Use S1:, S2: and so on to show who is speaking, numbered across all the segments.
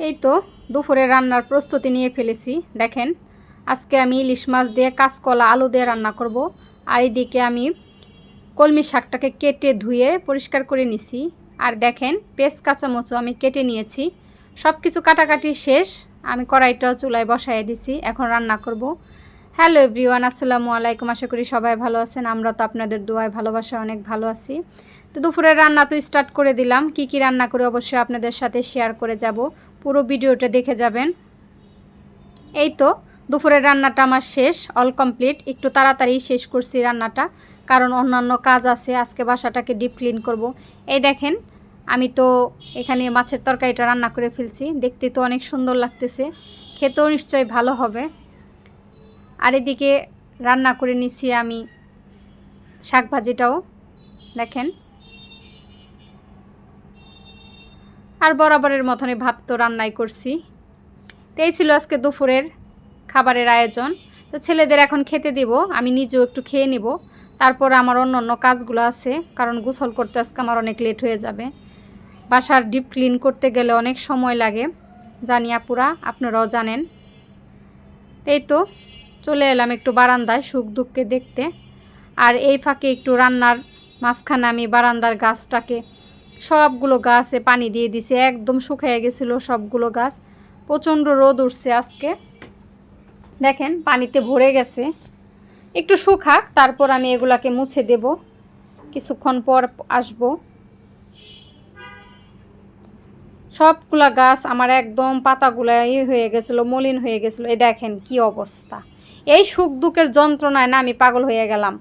S1: এই তো দুপুরে রান্নার প্রস্তুতি নিয়ে ফেলেছি। দেখেন আজকে আমি ইলিশ মাছ দিয়ে কাঁচকলা আলু দিয়ে রান্না করব। আর এদিকে আমি কলমি শাকটাকে কেটে ধুয়ে পরিষ্কার করে নিছি। আর দেখেন পেঁয়াজ কাঁচামরিচ আমি কেটে নিয়েছি। সব কিছু কাটাকাটি শেষ। আমি কড়াইটাও চুলায় বসাই দিছি, এখন রান্না করব। হ্যালো এভরিওয়ান, আসসালামু আলাইকুম। আশা করি সবাই ভালো আছেন। আমরা তো আপনাদের দোয়ায় ভালোবাসায় অনেক ভালো আছি। তো দুপুরের রান্না তো স্টার্ট করে দিলাম। কি কি রান্না করে অবশ্যই আপনাদের সাথে শেয়ার করে যাব, পুরো ভিডিওটা দেখে যাবেন। এই তো দুপুরের রান্নাটা আমার শেষ, অল কমপ্লিট। একটু তাড়াতাড়ি শেষ করছি রান্নাটা, কারণ অন্যান্য কাজ আছে। আজকে বাসাটাকে ডিপ ক্লিন করব। এই দেখেন আমি তো এখানে মাছের তরকারিটা রান্না করে ফেলছি। দেখতে তো অনেক সুন্দর লাগতেছে, খেতেও নিশ্চয়ই ভালো হবে। আর এদিকে রান্না করে নিছি আমি শাক ভাজিটাও, দেখেন। আর বরাবরের মতনই ভাত তো রান্নাই করছি। তো এই ছিল আজকে দুপুরের খাবারের আয়োজন। তো ছেলেদের এখন খেতে দিব, আমি নিজেও একটু খেয়ে নিব। তারপর আমার অন্য কাজগুলো আছে, কারণ গোসল করতে আজকে আমার অনেক লেট হয়ে যাবে। বাসার ডিপ ক্লিন করতে গেলে অনেক সময় লাগে, জানি আপুরা, আপনারাও জানেন। এই তো চলে এলাম একটু বারান্দায় সুখ দুঃখকে দেখতে। আর এই ফাঁকে একটু রান্নার মাঝখানে আমি বারান্দার গাছটাকে, সবগুলো গাছে পানি দিয়ে দিছি। একদম শুকিয়ে গেছিলো সবগুলো গাছ। প্রচণ্ড রোদ উঠছে আজকে, দেখেন পানিতে ভরে গেছে। একটু শুকাক, তারপর আমি এগুলাকে মুছে দেব। কিছুক্ষণ পর আসব। সবগুলা গাছ আমার একদম পাতাগুলা হয়ে গেছিলো, মলিন হয়ে গেছিলো। এই দেখেন কি অবস্থা। এই সুখ দুঃখের যন্ত্রণায় না আমি পাগল হয়ে গেলাম।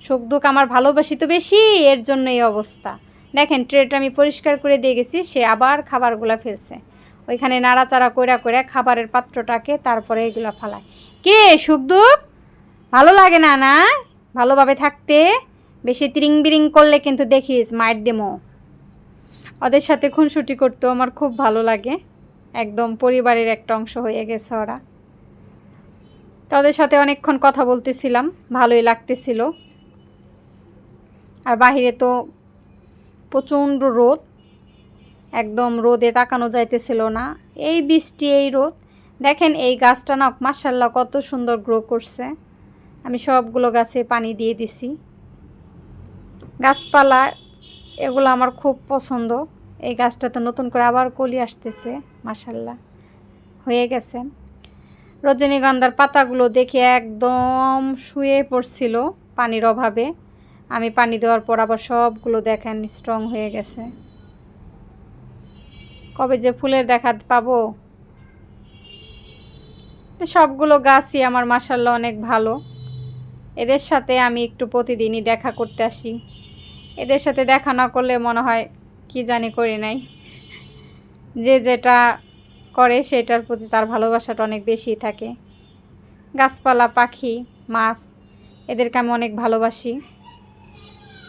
S1: সুখ দুঃখ আমার ভালোবাসি তো বেশি, এর জন্য এই অবস্থা। দেখেন ট্রেটা আমি পরিষ্কার করে দিয়ে গেছি, সে আবার খাবারগুলা ফেলছে ওইখানে, নাড়াচাড়া করে খাবারের পাত্রটাকে, তারপরে এগুলো ফালায়। কে সুখ দুঃখ ভালো লাগে না না ভালোভাবে থাকতে? বেশি তিরিং বিরিং করলে কিন্তু দেখিস মাইর দেমো। ওদের সাথে খুনসুটি করতেও আমার খুব ভালো লাগে, একদম পরিবারের একটা অংশ হয়ে গেছে ওরা। তো ওদের সাথে অনেকক্ষণ কথা বলতেছিলাম, ভালোই লাগতেছিল। আর বাহিরে তো প্রচণ্ড রোদ, একদম রোদে তাকানো যাইতেছিল না। এই বৃষ্টি এই রোদ। দেখেন এই গাছটা না মাশাআল্লাহ কত সুন্দর গ্রো করছে। আমি সবগুলো গাছে পানি দিয়ে দিছি। গাছপালা এগুলো আমার খুব পছন্দ। এই গাছটাতে নতুন করে আবার কলি আসতেছে, মাশাআল্লাহ হয়ে গেছে। রজনীগন্ধার পাতাগুলো দেখে একদম শুয়ে পড়ছিল পানির অভাবে। আমি পানি দেওয়ার পর আবার সবগুলো দেখেন স্ট্রং হয়ে গেছে। কবে যে ফুলের দেখা পাবো। সবগুলো গাছই আমার মাশাআল্লাহ অনেক ভালো। এদের সাথে আমি একটু প্রতিদিনই দেখা করতে আসি। এদের সাথে দেখা না করলে মনে হয় কি জানি করি নাই। যে যেটা করে সেটার প্রতি তার ভালোবাসাটা অনেক বেশি থাকে। গাছপালা, পাখি, মাছ, এদেরকে আমি অনেক ভালোবাসি।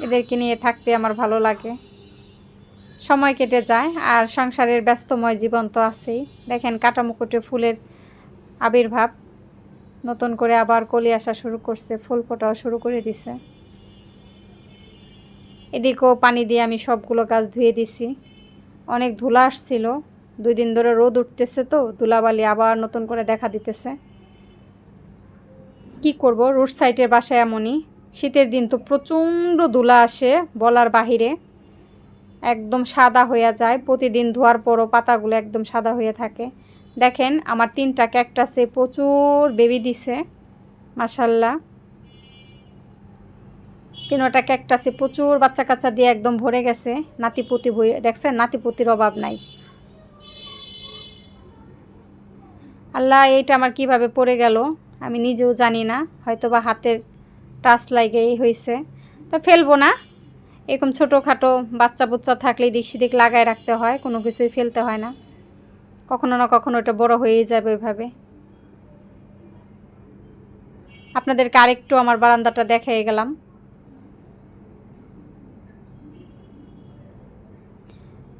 S1: এদেরকে নিয়ে থাকতে আমার ভালো লাগে, সময় কেটে যায়। আর সংসারের ব্যস্তময় জীবন তো আছেই। দেখেন কাটামুকুটে ফুলের আবির্ভাব, নতুন করে আবার কলি আসা শুরু করছে, ফুল ফোটাও শুরু করে দিছে। এদিকেও পানি দিয়ে আমি সবগুলো গাছ ধুয়ে দিছি। অনেক ধুলা আসছিল, 2 দিন ধরে রোদ উঠতেছে, তো ধুলাবালি আবার নতুন করে দেখা দিতেছে। কি করব, রোড সাইডের বাসায় এমনই। শীতের দিন তো প্রচণ্ড ধুলা আসে, বলার বাহিরে। একদম সাদা হয়ে যায়, প্রতিদিন ধোয়ার পরও পাতাগুলো একদম সাদা হয়ে থাকে। দেখেন আমার 3টা ক্যাকটাসে প্রচুর বেবি দিছে, মাশাআল্লাহ। 3টা ক্যাকটাসে প্রচুর বাচ্চা কাচ্চা দিয়ে একদম ভরে গেছে। নাতিপুতি দেখছেন, নাতিপুতির অভাব নাই। আল্লাহ, এইটা আমার কিভাবে পড়ে গেল আমি নিজেও জানি না, হয়তো বা হাতের টাচ লাগেই হয়েছে। তো ফেলবো না, এরকম ছোটোখাটো বাচ্চা বুচ্চা থাকলে দিক সিদিক লাগায় রাখতে হয়, কোনো কিছুই ফেলতে হয় না। কখনো না কখনো এটা বড় হয়েই যাবে ওইভাবে। আপনাদেরকে আরেকটু আমার বারান্দাটা দেখিয়ে গেলাম।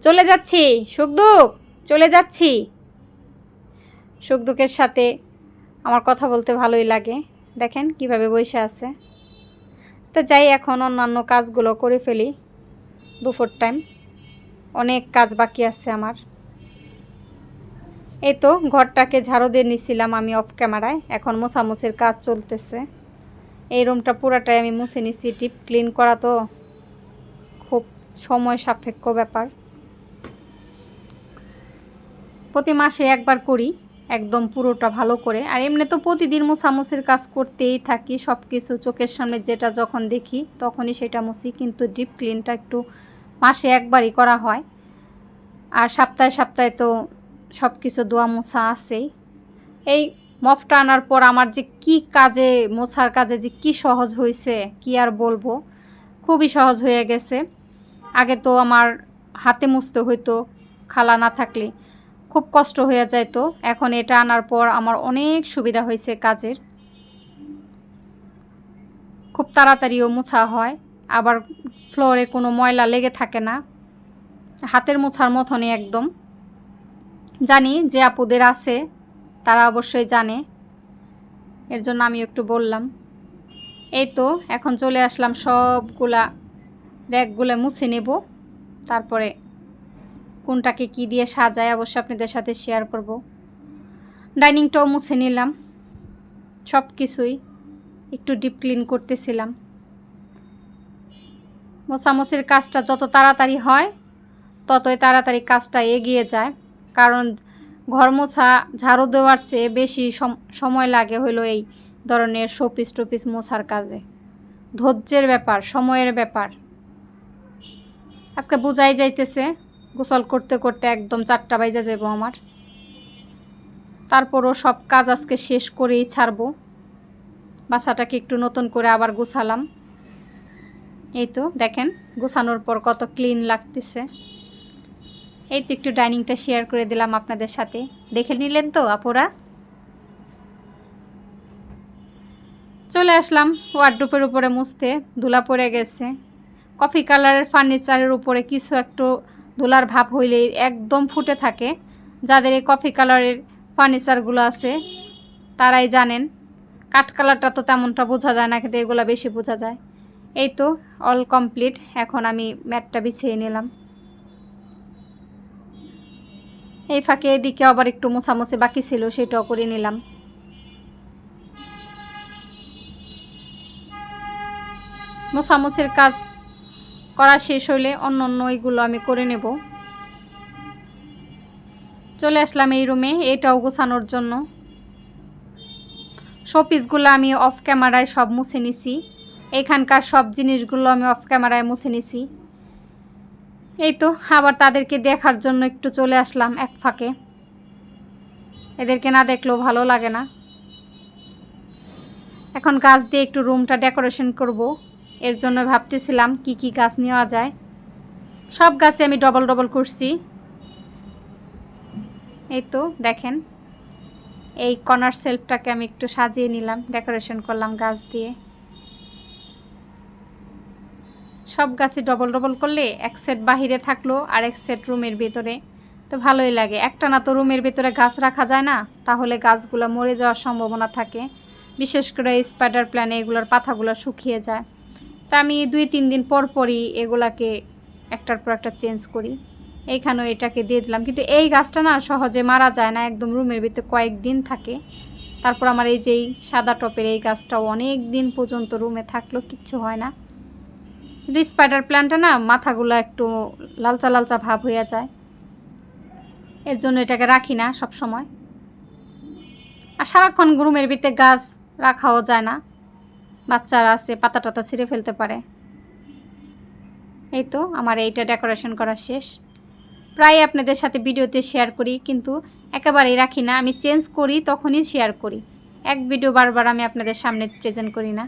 S1: চলে যাচ্ছি সুখ দুঃখ, চলে যাচ্ছি। সুখ দুঃখের সাথে আমার কথা বলতে ভালোই লাগে। দেখেন কিভাবে বসে আছে। তো যাই, এখন অন্যান্য কাজগুলো করে ফেলি। দুপুর টাইম অনেক কাজ বাকি আছে আমার। এই তো ঘরটাকে ঝাড়ু দিয়ে নিছিলাম আমি অফ ক্যামেরায়, এখন মোছামুছির কাজ চলতেছে। এই রুমটা পুরাটাই আমি মুছে নিছি, ডিপ ক্লিন করা তো খুব সময় সাপেক্ষ ব্যাপার। প্রতি মাসে একবার করি একদম পুরোটা ভালো করে, আর এমনি তো প্রতিদিন মোছামুছির কাজ করতেই থাকি, সব কিছু চোখের সামনে যেটা যখন দেখি তখনই সেটা মুছি, কিন্তু ডিপ ক্লিনটা একটু মাসে একবারই করা হয়। আর সপ্তাহে সপ্তাহে তো সব কিছু ধোয়া মোছা আছেই। এই মফটা আনার পর আমার যে কি কাজে, মোছার কাজে যে কি সহজ হয়েছে কি আর বলবো, খুবই সহজ হয়ে গেছে। আগে তো আমার হাতে মুছতে হইতো, খালা না থাকলে খুব কষ্ট হয়ে যাইতো। এখন এটা আনার পর আমার অনেক সুবিধা হয়েছে কাজের, খুব তাড়াতাড়িও মোছা হয়, আবার ফ্লোরে কোনো ময়লা লেগে থাকে না, হাতের মোছার মতনই একদম। জানি যে আপুদের আছে তারা অবশ্যই জানে, এর জন্য আমি একটু বললাম। এই তো এখন চলে আসলাম সবগুলা র্যাকগুলো মুছে নেব, তারপরে কোনটাকে কি দিয়ে সাজায় অবশ্যই আপনাদের সাথে শেয়ার করব। ডাইনিংটাও মুছে নিলাম, সব কিছুই একটু ডিপ ক্লিন করতেছিলাম। মোছামুছির কাজটা যত তাড়াতাড়ি হয় ততই তাড়াতাড়ি কাজটা এগিয়ে যায়, কারণ ঘর মোছা ঝাড়ু দেওয়ার চেয়ে বেশি সময় লাগে হলো এই ধরনের শোপিস টোপিস মোছার কাজে। ধৈর্যের ব্যাপার, সময়ের ব্যাপার। আজকে বোঝাই যাইতেছে গোসল করতে করতে একদম 4টা বাজে যাব আমার, তারপরও সব কাজ আজকে শেষ করেই ছাড়বো। বাসাটাকে একটু নতুন করে আবার গুছালাম। এই তো দেখেন গুছানোর পর কত ক্লিন লাগতেছে। এই তো একটু ডাইনিংটা শেয়ার করে দিলাম আপনাদের সাথে, দেখে নিলেন তো আপুরা। চলে আসলাম ওয়ার্ডরোবের উপরে মুছতে, ধুলা পড়ে গেছে। কফি কালারের ফার্নিচারের উপরে কিছু একটু ধুলার ভাব হইলেই একদম ফুটে থাকে। যাদের এই কফি কালারের ফার্নিচারগুলো আছে তারাই জানেন। কাঠ কালারটা তো তেমনটা বোঝা যায় না, কিন্তু এগুলো বেশি বোঝা যায়। এই তো অল কমপ্লিট, এখন আমি ম্যাটটা বিছিয়ে নিলাম। এই ফাঁকে এদিকে আবার একটু মোছামুছি বাকি ছিল, সেটাও করে নিলাম। মোছামুছির কাজ করা শেষ হইলে অন্য এইগুলো আমি করে নেব। চলে আসলাম এই রুমে, এটাও গোছানোর জন্য। শোপিসগুলো আমি অফ ক্যামেরায় সব মুছে নিছি, এখানকার সব জিনিসগুলো আমি অফ ক্যামেরায় মুছে নিছি। এই তো আবার তাদেরকে দেখার জন্য একটু চলে আসলাম এক ফাঁকে, এদেরকে না দেখলেও ভালো লাগে না। এখন গাছ দিয়ে একটু রুমটা ডেকোরেশন করব, এর জন্য ভাবতেছিলাম কি কি গাছ নেওয়া যায়। সব গাছে আমি ডবল ডবল করছি। এই তো দেখেন এই কর্নার সেলফটাকে আমি একটু সাজিয়ে নিলাম, ডেকোরেশন করলাম গাছ দিয়ে। সব গাছে ডবল ডবল করলে এক সেট বাহিরে থাকলো আর এক সেট রুমের ভেতরে, তো ভালোই লাগে। একটা না তো রুমের ভেতরে গাছ রাখা যায় না, তাহলে গাছগুলো মরে যাওয়ার সম্ভাবনা থাকে। বিশেষ করে স্পাইডার প্ল্যান্ট এগুলোর পাতাগুলো শুকিয়ে যায়, তা আমি 2-3 দিন পর পরই এগুলাকে একটার পর একটা চেঞ্জ করি। এইখানেও এটাকে দিয়ে দিলাম, কিন্তু এই গাছটা না সহজে মারা যায় না, একদম রুমের ভিতরে কয়েকদিন থাকে। তারপর আমার এই যেই সাদা টপের এই গাছটাও অনেক দিন পর্যন্ত রুমে থাকলো, কিচ্ছু হয় না। কিন্তু স্পাইডার প্ল্যান্টটা না মাথাগুলো একটু লালচা লালচা ভাব হয়ে যায়, এর জন্য এটাকে রাখি না সব সময়। আর সারাক্ষণ রুমের ভিতরে গাছ রাখাও যায় না, বাচ্চারা আছে পাতা টাতা ছিঁড়ে ফেলতে পারে। এই তো আমার এইটা ডেকোরেশন করা শেষ। প্রায় আপনাদের সাথে ভিডিওতে শেয়ার করি, কিন্তু একেবারেই রাখি না, আমি চেঞ্জ করি তখনই শেয়ার করি। এক ভিডিও বারবার আমি আপনাদের সামনে প্রেজেন্ট করি না।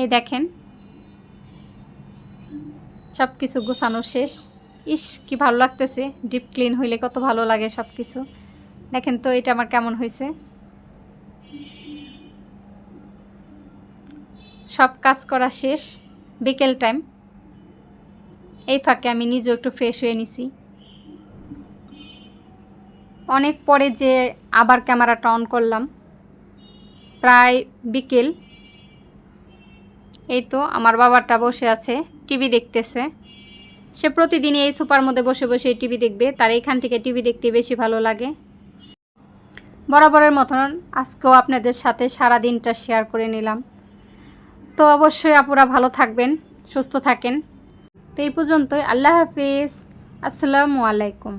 S1: এই দেখেন সব কিছু গোছানো শেষ। ইস কি ভালো লাগতেছে, ডিপ ক্লিন হইলে কত ভালো লাগে সব কিছু। দেখেন তো এটা আমার কেমন হয়েছে। সব কাজ করা শেষ, বিকেল টাইম। এই ফাঁকে আমি নিজেও একটু ফ্রেশ হয়ে নিছি। অনেক পরে যে আবার ক্যামেরাটা অন করলাম, প্রায় বিকেল। এই তো আমার বাবাটা বসে আছে টিভি দেখতেছে, সে প্রতিদিনই এই সোফার মধ্যে বসে বসে টিভি দেখবে, তার এইখান থেকে টিভি দেখতে বেশি ভালো লাগে। বরাবরের মতন আজকেও আপনাদের সাথে সারা দিনটা শেয়ার করে নিলাম। তো অবশ্যই আপুরা ভালো থাকবেন, সুস্থ থাকেন। তো এই পর্যন্তই, আল্লাহ হাফিজ, আসসালামু আলাইকুম।